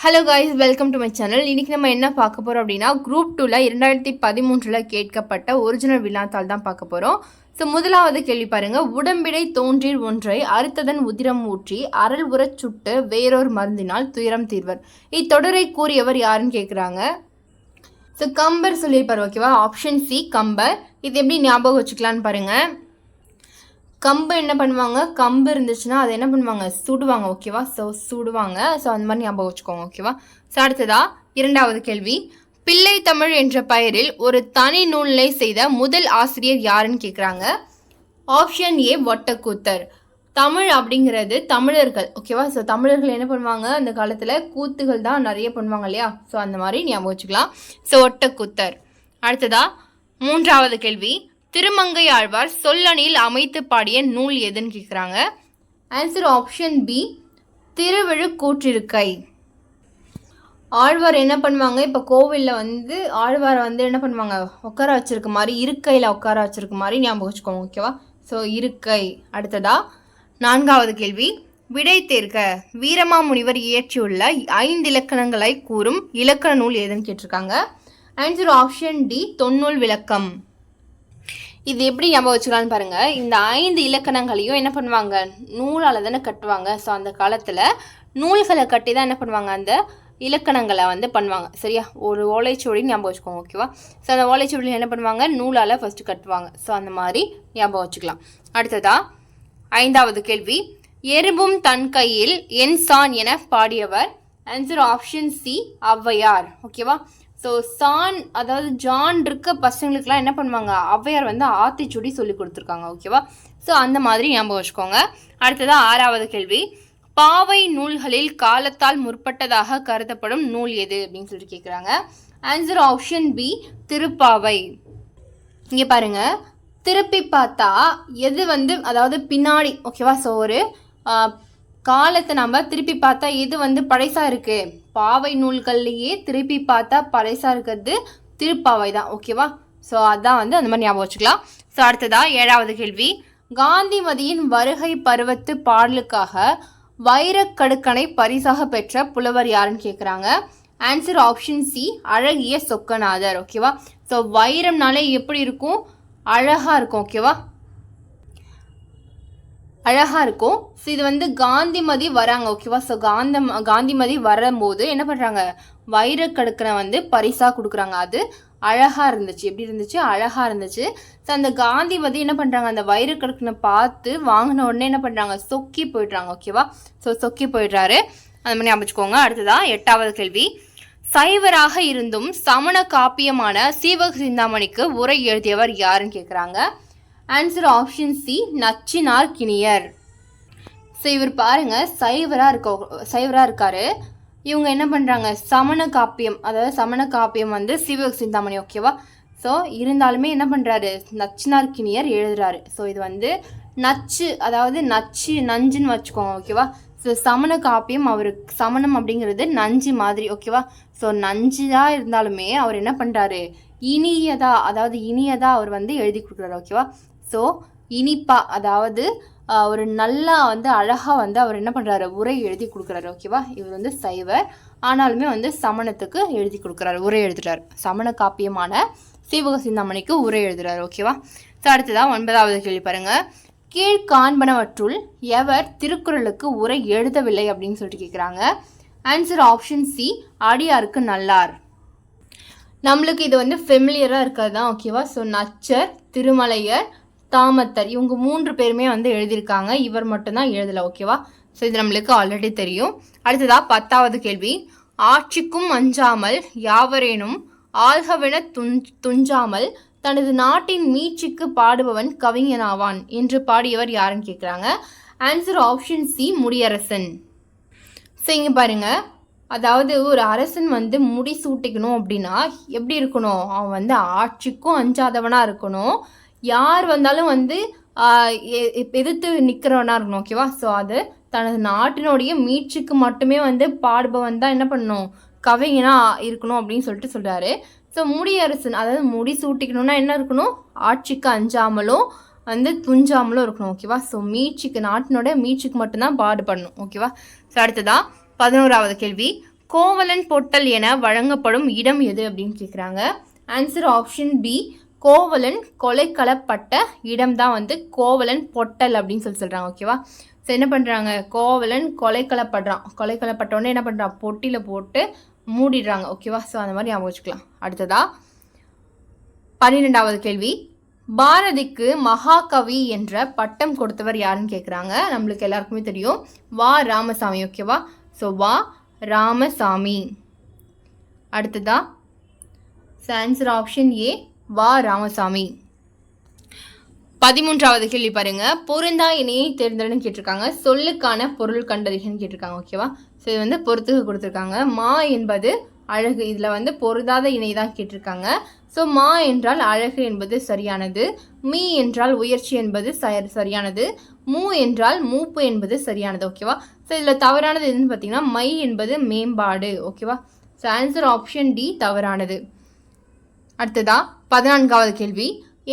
Hello guys, welcome to my channel. இன்றைக்கி நம்ம என்ன பார்க்க போகிறோம் அப்படின்னா, குரூப் 2ல் 2013 கேட்கப்பட்ட ஒரிஜினல் வினாத்தாள் தான் பார்க்க போகிறோம். ஸோ முதலாவது கேள்வி பாருங்கள். உடம்பிடை தோன்றில் ஒன்றை அறுத்ததன் உதிரம் ஊற்றி அருள் உரச் சுட்டு வேறொரு மருந்தினால் துயரம் தீர்வர். இத்தொடரை கூறியவர் யாருன்னு கேட்குறாங்க. ஸோ கம்பர் சொல்லியிருப்பார். ஓகேவா, ஆப்ஷன் சி கம்பர். இது எப்படி ஞாபகம் வச்சுக்கலான்னு பாருங்கள். கம்பு என்ன பண்ணுவாங்க, கம்பு இருந்துச்சுன்னா அதை என்ன பண்ணுவாங்க, சுடுவாங்க. ஓகேவா, ஸோ சுடுவாங்க. ஸோ அந்த மாதிரி ஞாபகம் வச்சுக்கோங்க. ஓகேவா. ஸோ அடுத்ததா இரண்டாவது கேள்வி. பிள்ளை தமிழ் என்ற பெயரில் ஒரு தனி நூலை செய்த முதல் ஆசிரியர் யாருன்னு கேட்குறாங்க. Option A Ottakoothar. தமிழ் அப்படிங்கிறது தமிழர்கள். ஓகேவா, ஸோ தமிழர்கள் என்ன பண்ணுவாங்க, அந்த காலத்தில் கூத்துகள் தான் நிறைய பண்ணுவாங்க இல்லையா. ஸோ அந்த மாதிரி ஞாபகம் வச்சுக்கலாம். ஸோ ஒட்டக்கூத்தர். அடுத்ததா மூன்றாவது கேள்வி. திருமங்கை ஆழ்வார் சொல்லணியில் அமைத்து பாடிய நூல் எதுன்னு கேட்குறாங்க. Answer option B Thiruvezhukootrirukkai. ஆழ்வார் என்ன பண்ணுவாங்க, இப்போ கோவிலில் ஆழ்வாரை என்ன பண்ணுவாங்க, உட்கார வச்சிருக்க மாதிரி, இருக்கையில் உட்கார வச்சிருக்க மாதிரி ஞாபகம் வச்சுக்கோங்க. ஓகேவா, ஸோ இருக்கை. அடுத்ததா நான்காவது கேள்வி. விடை தேர்க. வீரமாமுனிவர் இயற்றியுள்ள 5 இலக்கணங்களை கூறும் இலக்கண நூல் எதுன்னு கேட்டிருக்காங்க. ஆன்சர் ஆப்ஷன் டி தொன்னூல் விளக்கம். இது எப்படி ஞாபகம் வச்சுக்கலான்னு பாருங்கள். இந்த 5 இலக்கணங்களையும் என்ன பண்ணுவாங்க, நூலால் தானே கட்டுவாங்க. ஸோ அந்த காலத்தில் நூல்களை கட்டி தான் என்ன பண்ணுவாங்க, அந்த இலக்கணங்களை பண்ணுவாங்க. சரியா, ஒரு ஓலைச்சுவடி ஞாபகம் வச்சுக்கோங்க. ஓகேவா, ஸோ அந்த ஓலைச்சுவடியில் என்ன பண்ணுவாங்க, நூலால் ஃபஸ்ட்டு கட்டுவாங்க. ஸோ அந்த மாதிரி ஞாபகம் வச்சுக்கலாம். அடுத்ததா ஐந்தாவது கேள்வி. எறும்பும் தன் கையில் என் சான் என பாடியவர். Answer option C Avvaiyar. ஓகேவா, ஸோ சான் அதாவது ஜான் இருக்க பசங்களுக்குலாம் என்ன பண்ணுவாங்க, ஔவையார் ஆத்திச்சுடி சொல்லி கொடுத்துருக்காங்க. ஓகேவா, ஸோ அந்த மாதிரி ஞாபகம் வச்சுக்கோங்க. அடுத்ததாக ஆறாவது கேள்வி. பாவை நூல்களில் காலத்தால் முற்பட்டதாக கருதப்படும் நூல் எது அப்படின்னு சொல்லிட்டு கேட்குறாங்க. Answer option B Thiruppavai. இங்கே பாருங்க, திருப்பி பார்த்தா எது அதாவது பின்னாடி. ஓகேவா, ஸோ ஒரு காலத்தை நம்ம திருப்பி பார்த்தா எது படைசா இருக்கு, பாவை நூல்கள்லேயே திருப்பி பார்த்தா படைசா இருக்கிறது திருப்பாவை தான். ஓகேவா, ஸோ அதான் அந்த மாதிரி ஞாபகம் வச்சுக்கலாம். ஸோ அடுத்ததா ஏழாவது கேள்வி. காந்திமதியின் வருகை பருவத்து பாடலுக்காக வைரக்கடுக்கனை பரிசாக பெற்ற புலவர் யாருன்னு கேட்குறாங்க. ஆன்சர் ஆப்ஷன் சி அழகிய சொக்கநாதர். ஓகேவா, ஸோ வைரம்னாலே எப்படி இருக்கும், அழகாக இருக்கும். ஓகேவா, அழகாக இருக்கும். ஸோ இது காந்திமதி வராங்க. ஓகேவா, ஸோ காந்திமதி வரும்போது என்ன பண்ணுறாங்க, வைரக்கடுக்கனை பரிசாக கொடுக்குறாங்க. அது அழகாக இருந்துச்சு. எப்படி இருந்துச்சு, அழகாக இருந்துச்சு. ஸோ அந்த காந்திமதி என்ன பண்ணுறாங்க, அந்த வைரக்கடுக்கனை பார்த்து வாங்கின உடனே என்ன பண்ணுறாங்க, சொக்கி போயிடுறாங்க. ஓகேவா, ஸோ சொக்கி போயிடுறாரு. அந்த மாதிரி அமைச்சுக்கோங்க. அடுத்ததான் எட்டாவது கேள்வி. சைவராக இருந்தும் சமண காப்பியமான சீவக சிந்தாமணிக்கு உரை எழுதியவர் யாருன்னு கேட்குறாங்க. Answer option C Nachchinarkkiniyar. So இவர் பாருங்க, சைவராக இருக்காரு. இவங்க என்ன பண்ணுறாங்க, சமண காப்பியம், அதாவது சமண காப்பியம் சீவக சிந்தாமணி. ஓகேவா, ஸோ இருந்தாலுமே என்ன பண்ணுறாரு, நச்சினார் கிணியர் எழுதுறாரு. ஸோ இது நச்சு, அதாவது நஞ்சுன்னு வச்சுக்கோங்க. ஓகேவா, ஸோ சமண காப்பியம், அவருக்கு சமணம் அப்படிங்கிறது நஞ்சு மாதிரி. ஓகேவா, ஸோ நஞ்சுதான் இருந்தாலுமே அவர் என்ன பண்ணுறாரு, இனியதா அவர் எழுதி கொடுக்குறாரு. ஓகேவா, ஸோ இனிப்பா, அதாவது ஒரு நல்லா அழகாக அவர் என்ன பண்ணுறாரு, உரை எழுதி கொடுக்குறாரு. ஓகேவா, இவர் சைவர், ஆனாலுமே சமணத்துக்கு எழுதி கொடுக்குறாரு, உரை எழுதுறாரு. சமண காப்பியமான சீவக சிந்தாமணிக்கு உரை எழுதுறாரு. ஓகேவா, ஸோ அடுத்ததான் ஒன்பதாவது கேள்வி பாருங்க. கீழ்காண்பனவற்றுள் எவர் திருக்குறளுக்கு உரை எழுதவில்லை அப்படின்னு சொல்லிட்டு கேட்குறாங்க. ஆன்சர் ஆப்ஷன் சி அடியாருக்கு நல்லார். நம்மளுக்கு இது ஃபெமிலியராக இருக்கிறது தான். ஓகேவா, ஸோ நச்சர், திருமலையர், தாமத்தர், இவங்க 3 பேருமே எழுதியிருக்காங்க. இவர் மட்டும்தான் எழுதலை. ஓகேவா, ஸோ இது நம்மளுக்கு ஆல்ரெடி தெரியும். அடுத்ததா 10வது கேள்வி. ஆட்சிக்கும் அஞ்சாமல் யாவரேனும் ஆள்கவென துஞ்சாமல் தனது நாட்டின் மீட்சிக்கு பாடுபவன் கவிஞனாவான் என்று பாடியவர் யாருன்னு கேட்குறாங்க. Answer option C Mudiyarasan. So இங்கே பாருங்க, அதாவது ஒரு அரசன் முடி சூட்டிக்கணும் அப்படின்னா எப்படி இருக்கணும், அவன் ஆட்சிக்கும் அஞ்சாதவனாக இருக்கணும், யார் வந்தாலும் எதிர்த்து நிற்கிறவனாக இருக்கணும். ஓகேவா, ஸோ அது தனது நாட்டினுடைய மீட்சிக்கு மட்டுமே பாடுபவன் தான் என்ன பண்ணணும், கவிஞனாக இருக்கணும் அப்படின்னு சொல்லிட்டு சொல்கிறாரு. ஸோ முடியரசன், அதாவது முடி சூட்டிக்கணும்னா என்ன இருக்கணும், ஆட்சிக்கு அஞ்சாமலும் துஞ்சாமலும் இருக்கணும். ஓகேவா, ஸோ மீட்சிக்கு, நாட்டினோட மீட்சிக்கு மட்டும்தான் பாடுபடணும். ஓகேவா, ஸோ அடுத்ததா 11வது கேள்வி. கோவலன் பொட்டல் என வழங்கப்படும் இடம் எது அப்படின்னு கேட்குறாங்க. ஆன்சர் ஆப்ஷன் பி, கோவலன் கொலைக்களப்பட்ட இடம் தான் வந்து கோவலன் பொட்டல் அப்படின்னு சொல்கிறாங்க. ஓகேவா? ஸோ என்ன பண்ணுறாங்க, கோவலன் கொலைக்களப்பட்டோன்னே என்ன பண்ணுறான், பொட்டியில் போட்டு மூடிடுறாங்க. ஓகேவா? ஸோ அந்த மாதிரி ஞாபகம் வச்சுக்கலாம். அடுத்ததா 12வது கேள்வி, பாரதிக்கு மகாகவி என்ற பட்டம் கொடுத்தவர் யாருன்னு கேட்குறாங்க. நம்மளுக்கு எல்லாருக்குமே தெரியும், வா ராமசாமி. ஓகேவா? ஸோ வா ராமசாமி. அடுத்ததா ஆன்சர் ஆப்ஷன் ஏ, வா ராமசாமி. 13வது கேள்வி பாருங்க, பொருந்தா இணையை தேர்ந்தெடுன்னு கேட்டிருக்காங்க. சொல்லுக்கான பொருள் கண்டறிகன்னு கேட்டிருக்காங்க. ஓகேவா? ஸோ இது வந்து பொறுத்துக்கு கொடுத்துருக்காங்க. மா என்பது அழகு, இதில் வந்து பொருந்தாத இணை தான் கேட்டிருக்காங்க. ஸோ மா என்றால் அழகு என்பது சரியானது, மீ என்றால் உயர்ச்சி என்பது சரியானது, மூ என்றால் மூப்பு என்பது சரியானது. ஓகேவா? ஸோ இதில் தவறானது எதுன்னு பார்த்தீங்கன்னா மை என்பது மேம்பாடு. ஓகேவா? ஸோ ஆன்சர் ஆப்ஷன் டி தவறானது. அடுத்ததா 14வது கேள்வி,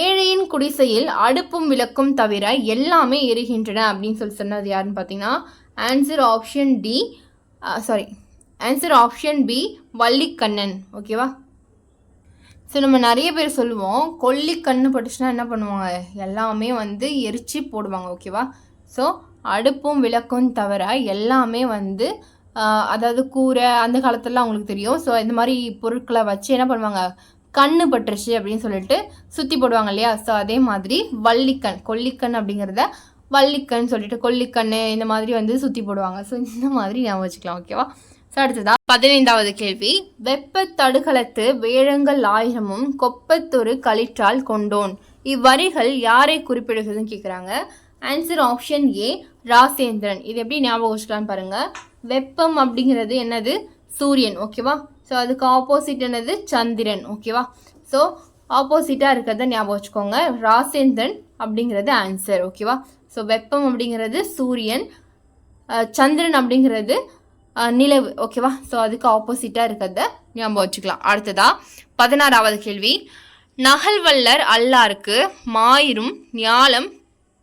ஏழையின் குடிசையில் அடுப்பும் விளக்கும் தவிர எல்லாமே எரிகின்றன அப்படின்னு சொன்னது யாருன்னு பார்த்தீங்கன்னா answer option D, answer option B, Vallikannan. ஓகேவா? ஸோ நம்ம நிறைய பேர் சொல்லுவோம், கொல்லிக்கண்ணு பட்டுச்சுன்னா என்ன பண்ணுவாங்க, எல்லாமே வந்து எரிச்சு போடுவாங்க. ஓகேவா? ஸோ அடுப்பும் விளக்கும் தவிர எல்லாமே வந்து அதாவது கூரை அந்த காலத்துலலாம் அவங்களுக்கு தெரியும். ஸோ இந்த மாதிரி பொருட்களை வச்சு என்ன பண்ணுவாங்க, கண்ணு பட்டுருச்சு அப்படின்னு சொல்லிட்டு சுற்றி போடுவாங்க இல்லையா? ஸோ அதே மாதிரி வள்ளிக்கண், கொல்லிக்கண் அப்படிங்கிறத வள்ளிக்கண் சொல்லிட்டு கொல்லிக்கண்ணு இந்த மாதிரி வந்து சுற்றி போடுவாங்க. ஸோ இந்த மாதிரி ஞாபகம் வச்சுக்கலாம். ஓகேவா? ஸோ அடுத்ததா 15வது கேள்வி, வெப்ப தடுகளத்து வேழங்கள் ஆயிரமும் கொப்பத்தொரு களிற்றால் கொண்டோன், இவ்வரிகள் யாரை குறிப்பிடுகிறதுன்னு கேட்குறாங்க. Answer option A, Rajendran. இது எப்படி ஞாபகம் வச்சுக்கலான்னு பாருங்க. வெப்பம் அப்படிங்கிறது என்னது, சூரியன். ஓகேவா? ஸோ அதுக்கு ஆப்போசிட் என்னது, சந்திரன். ஓகேவா? ஸோ ஆப்போசிட்டாக இருக்கிறத ஞாபகம் வச்சுக்கோங்க. ராசேந்திரன் அப்படிங்கிறது ஆன்சர். ஓகேவா? ஸோ வெப்பம் அப்படிங்கிறது சூரியன், சந்திரன் அப்படிங்கிறது நிலவு. ஓகேவா? ஸோ அதுக்கு ஆப்போசிட்டாக இருக்கிறத ஞாபகம் வச்சுக்கலாம். அடுத்ததா 16வது கேள்வி, நகல்வல்லர் அல்லாருக்கு மாயிரும் ஞாலம்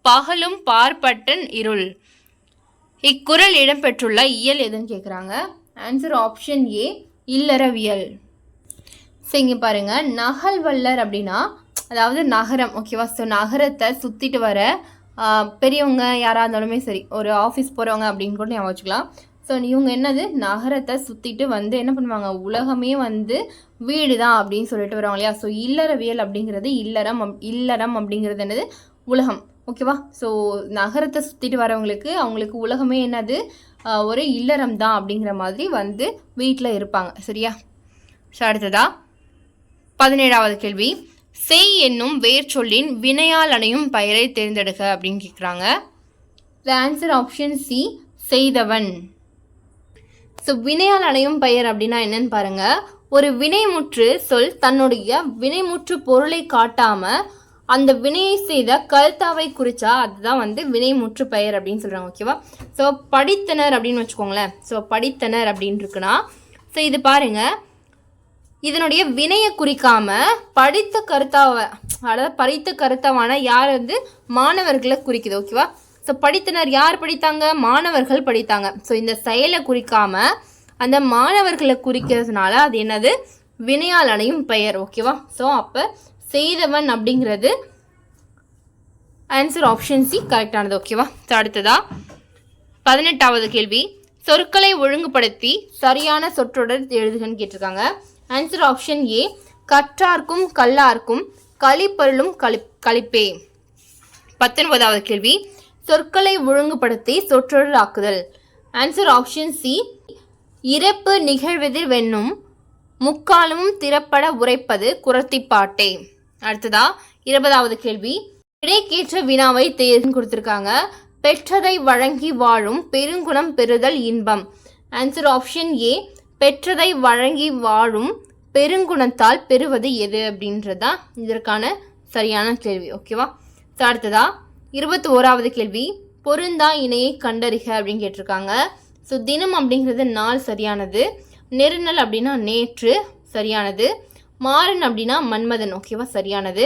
பகலும் பார்ப்பட்டன் இருள், இக்குறள் இடம்பெற்றுள்ள இயல் எதுன்னு கேட்குறாங்க. ஆன்சர் ஆப்ஷன் ஏ, இல்லறவியல். ஸோ இங்கே பாருங்கள், நகல்வல்லர் அப்படின்னா அதாவது நகரம். ஓகேவா? ஸோ நகரத்தை சுற்றிட்டு வர பெரியவங்க யாராக இருந்தாலுமே சரி, ஒரு ஆஃபீஸ் போகிறவங்க அப்படின்னு கூட ஞாபகம் வச்சுக்கலாம். ஸோ இவங்க என்னது, நகரத்தை சுற்றிட்டு வந்து என்ன பண்ணுவாங்க, உலகமே வந்து வீடு தான் அப்படின்னு சொல்லிட்டு வருவாங்க இல்லையா? ஸோ இல்லறவியல் அப்படிங்கிறது இல்லறம் அப்படிங்கிறது என்னது, உலகம். ஓகேவா? ஸோ நகரத்தை சுற்றிட்டு வரவங்களுக்கு அவங்களுக்கு உலகமே என்னது, ஒரு இல்லறம் தான் அப்படிங்கிற மாதிரி வந்து வீட்டில் இருப்பாங்க. சரியா? ஸோ அடுத்ததா 17வது கேள்வி, செய் என்னும் வேர் சொல்லின் வினையால் அணையும் பெயரை தேர்ந்தெடுக்க அப்படின்னு கேட்குறாங்க. த ஆன்சர் ஆப்ஷன் சி, செய்தவன். ஸோ வினையால் அணையும் பெயர் அப்படின்னா என்னன்னு பாருங்க. ஒரு வினைமுற்று சொல் தன்னுடைய வினைமுற்று பொருளை காட்டாம அந்த வினையை செய்த கர்த்தாவை குறிச்சா அதுதான் வந்து வினைமுற்று பெயர் அப்படின்னு சொல்றாங்க. ஓகேவா? ஸோ படித்தனர் அப்படின்னு வச்சுக்கோங்களேன். ஸோ படித்தனர் அப்படின்னு இருக்குன்னா, ஸோ இது பாருங்க, இதனுடைய வினையை குறிக்காம படித்த கருத்தாவை, அதாவது படித்த கருத்தாவான யார் வந்து மாணவர்களை குறிக்குது. ஓகேவா? ஸோ படித்தனர் யார் படித்தாங்க, மாணவர்கள் படித்தாங்க. ஸோ இந்த செயலை குறிக்காம அந்த மாணவர்களை குறிக்கிறதுனால அது என்னது, வினையால் அணையும் பெயர். ஓகேவா? ஸோ அப்போ செய்தவன் அப்படிங்கிறது ஆன்சர் ஆப்ஷன் சி கரெக்டானது. ஓகேவா? ஸோ அடுத்ததா 18வது கேள்வி, சொற்களை ஒழுங்குபடுத்தி சரியான சொற்றொடர் எழுதுகன்னு கேட்டிருக்காங்க. ஆன்சர் ஆப்ஷன் ஏ, கற்றார்க்கும் கல்லார்க்கும் களிப்பொருளும் களிப்பே. 19வது கேள்வி, சொற்களை ஒழுங்குபடுத்தி சொற்றொடர் ஆக்குதல். ஆன்சர் ஆப்ஷன் சி, இறப்பு நிகழ்வதில் வெண்ணும் முக்காலமும் திறப்பட உரைப்பது குறத்திப்பாட்டே. அடுத்ததா 20வது கேள்வி, இடைக்கேற்ற வினாவை தேர்ந்து கொடுத்துருக்காங்க. பெற்றதை வழங்கி வாழும் பெருங்குணம் பெறுதல் இன்பம். ஆன்சர் ஆப்ஷன் ஏ, பெற்றதை வழங்கி வாழும் பெருங்குணத்தால் பெறுவது எது அப்படின்றதான் இதற்கான சரியான கேள்வி. ஓகேவா? ஸோ அடுத்ததா 21வது கேள்வி, பொருந்தா இணையை கண்டறிக அப்படின்னு கேட்டிருக்காங்க. ஸோ தினம் அப்படிங்கிறது நாள் சரியானது, நெருநல் அப்படின்னா நேற்று சரியானது, மாறன் அப்படின்னா மன்மதன். ஓகேவா? சரியானது.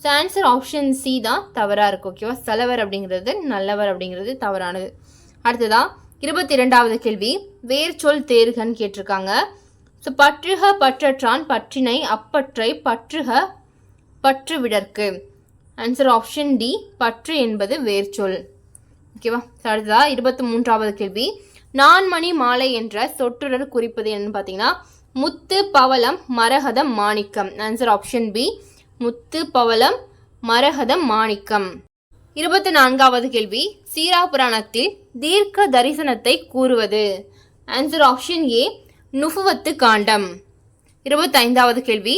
ஸோ ஆன்சர் ஆப்ஷன் சி தான் தவறாக இருக்குது. ஓகேவா? செலவர் அப்படிங்கிறது நல்லவர் அப்படிங்கிறது தவறானது. அடுத்ததா 22வது கேள்வி வேர்ச்சொல் தேர்கன்னு கேட்டிருக்காங்க. ஸோ பற்றுக பற்றற்றான் பற்றினை அப்பற்றை பற்றுக பற்று விடற்கு. ஆன்சர் ஆப்ஷன் டி, பற்று என்பது வேர்ச்சொல். ஓகேவா? அடுத்ததா 23வது கேள்வி நான்மணி மாலை என்ற சொற்றொடர் குறிப்பது என்னன்னு பார்த்தீங்கன்னா முத்து பவளம் மரகதம் மாணிக்கம். ஆன்சர் ஆப்ஷன் பி, முத்து பவளம் மரகதம் மாணிக்கம். 24வது கேள்வி சீரா புராணத்தில் தீர்க்க தரிசனத்தை கூறுவது. ஆன்சர் ஆப்ஷன் ஏ, நுபுவத்து காண்டம். 25வது கேள்வி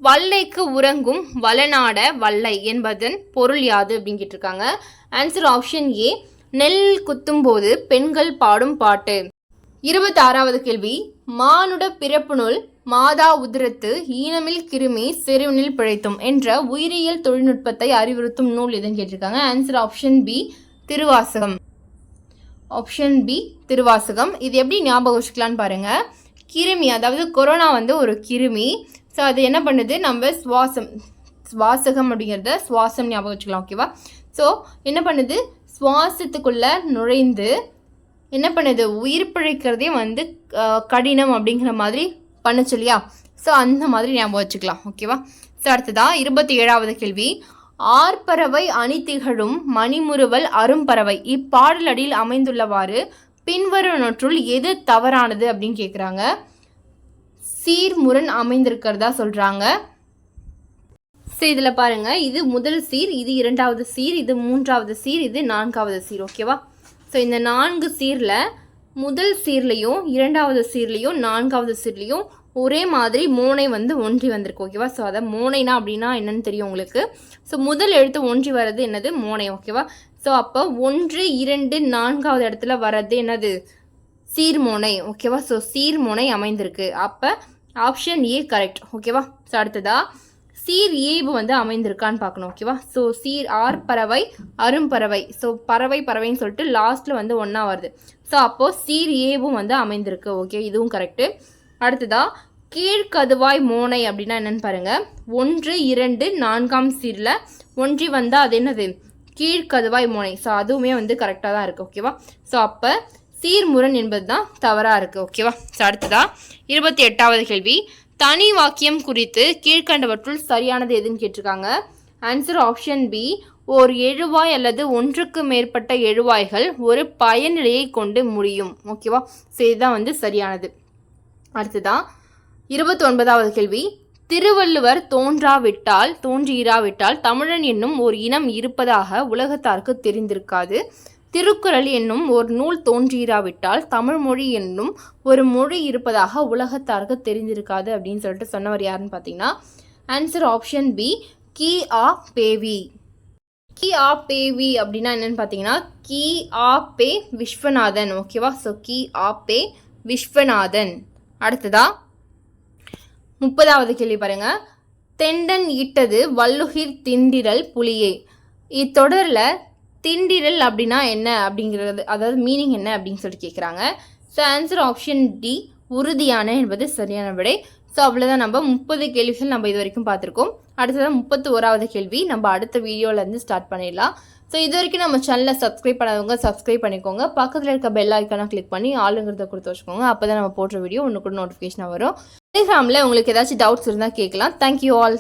வல்லைக்கு உறங்கும் வளநாட வல்லை என்பதன் பொருள் யாது அப்படின்னு கேட்டிருக்காங்க. ஆன்சர் ஆப்ஷன் ஏ, நெல் குத்தும் போது பெண்கள் பாடும் பாட்டு. 26வது கேள்வி மானுட பிறப்புனுள் மாதா உதிரத்து ஈனமில் கிருமி செருவினில் பிழைத்தும் என்ற உயிரியல் தொழில்நுட்பத்தை அறிவுறுத்தும் நூல் எதுன்னு கேட்டிருக்காங்க. Answer option B, Thiruvasagam. Option B, Thiruvasagam. இது எப்படி ஞாபகம் வச்சுக்கலான்னு பாருங்க. கிருமி, அதாவது கொரோனா வந்து ஒரு கிருமி. ஸோ அது என்ன பண்ணுது, நம்ம சுவாசகம் அப்படிங்கிறத சுவாசம் ஞாபகம் வச்சுக்கலாம். ஓகேவா? ஸோ என்ன பண்ணுது, சுவாசத்துக்குள்ளே நுழைந்து என்ன பண்ணுது, உயிர் பிழைக்கிறதே வந்து கடினம் அப்படிங்கிற மாதிரி பண்ணுச்சு இல்லையா? ஸோ அந்த மாதிரி ஞாபகம் வச்சுக்கலாம். ஓகேவா? ஸோ அடுத்ததா 27வது கேள்வி ஆர்பறவை அணிதிகழும் மணிமுறுவல் அரும்பறவை இப்பாடலடியில் அமைந்துள்ளவாறு பின்வருவனற்றுள் எது தவறானது அப்படின்னு கேட்குறாங்க. சீர்முரண் அமைந்திருக்கிறதா சொல்கிறாங்க. ஸோ இதில் பாருங்கள், இது முதல் சீர், இது 2வது சீர், இது 3வது சீர், இது 4வது சீர். ஓகேவா? ஸோ இந்த 4 சீரில் முதல் சீர்லேயும் 2வது சீர்லேயும் 4வது சீர்லேயும் ஒரே மாதிரி மோனை வந்து ஒன்றி வந்திருக்கு. ஓகேவா? ஸோ அதை மோனைனா அப்படின்னா என்னன்னு தெரியும் உங்களுக்கு. ஸோ முதல் எழுத்து ஒன்றி வர்றது என்னது, மோனை. ஓகேவா? ஸோ அப்போ 1, 2, 4வது இடத்துல வர்றது என்னது, சீர்மோனை. ஓகேவா? ஸோ சீர்மோனை அமைந்திருக்கு. அப்போ ஆப்ஷன் ஏ கரெக்ட். ஓகேவா? ஸோ அடுத்ததா சீர் ஏவு வந்து அமைந்திருக்கான்னு பார்க்கணும். ஓகேவா? ஸோ சீர் ஆர் பறவை அரும்பறவை. ஸோ பறவைன்னு சொல்லிட்டு லாஸ்ட்டில் வந்து ஒன்றா வருது. ஸோ அப்போது சீர் ஏவும் வந்து அமைந்திருக்கு. ஓகே, இதுவும் கரெக்டு. அடுத்ததா கீழ்கதுவாய் மோனை அப்படின்னா என்னன்னு பாருங்கள். 1, 2, 4ஆம் சீரில் ஒன்றி வந்தால் அது என்னது, கீழ்கதுவாய் மோனை. ஸோ அதுவுமே வந்து கரெக்டாக தான் இருக்குது. ஓகேவா? ஸோ அப்போ சீர்முரண் என்பது தான் தவறாக இருக்குது. ஓகேவா? ஸோ அடுத்ததா 28வது கேள்வி தனி வாக்கியம் குறித்து கீழ்கண்டவற்றுள் சரியானது எதுன்னு கேட்டிருக்காங்க. ஆன்சர் ஆப்ஷன் பி, ஓர் எழுவாய் அல்லது ஒன்றுக்கு மேற்பட்ட எழுவாய்கள் ஒரு பயனிலையை கொண்டு முடியும். ஓகேவா? ஸோ இதுதான் வந்து சரியானது. அடுத்ததா 29வது கேள்வி திருவள்ளுவர் தோன்றியிராவிட்டால் தமிழன் என்னும் ஒரு இனம் இருப்பதாக உலகத்தாருக்கு தெரிந்திருக்காது. திருக்குறள் என்னும் ஒரு நூல் தோன்றியிராவிட்டால் தமிழ் மொழி என்னும் ஒரு மொழி இருப்பதாக உலகத்தாருக்கு தெரிந்திருக்காது அப்படின்னு சொல்லிட்டு சொன்னவர் யாருன்னு பார்த்தீங்கன்னா ஆன்சர் ஆப்ஷன் பி, கி ஆ பேவி. கி ஆ பேவி அப்படின்னா என்னன்னு பார்த்தீங்கன்னா கி ஆ பே விஸ்வநாதன். ஓகேவா? ஸோ கி ஆ பே விஸ்வநாதன். அடுத்ததா 30வது கேள்வி பாருங்க. தெண்டன் ஈட்டது வள்ளுகிர் திண்டிரல் புலியே. இத்தொடரில் திண்டிரல் அப்படின்னா என்ன அப்படிங்கிறது, அதாவது மீனிங் என்ன அப்படின்னு சொல்லிட்டு கேட்குறாங்க. ஸோ ஆன்சர் ஆப்ஷன் டி, உறுதியான என்பது சரியான விடை. ஸோ அவ்வளோதான், நம்ம 30 கேள்விகள் நம்ம இது வரைக்கும் பார்த்துருக்கோம். அடுத்ததான் 31வது கேள்வி நம்ம அடுத்த வீடியோவிலேருந்து ஸ்டார்ட் பண்ணிடலாம். ஸோ இது வரைக்கும் நம்ம சேனலை சப்ஸ்கிரைப் பண்ணாதவங்க சப்ஸ்கிரைப் பண்ணிக்கோங்க. பக்கத்தில் இருக்க பெல் ஐக்கானை கிளிக் பண்ணி ஆளுங்கிறத கொடுத்து வச்சுக்கோங்க. அப்போ தான் நம்ம போடுற வீடியோ ஒன்று கூட நோட்டிஃபிகேஷனாக வரும். டெலிகிராமில் உங்களுக்கு ஏதாச்சும் டவுட்ஸ் இருந்தால் கேட்கலாம். Thank you all.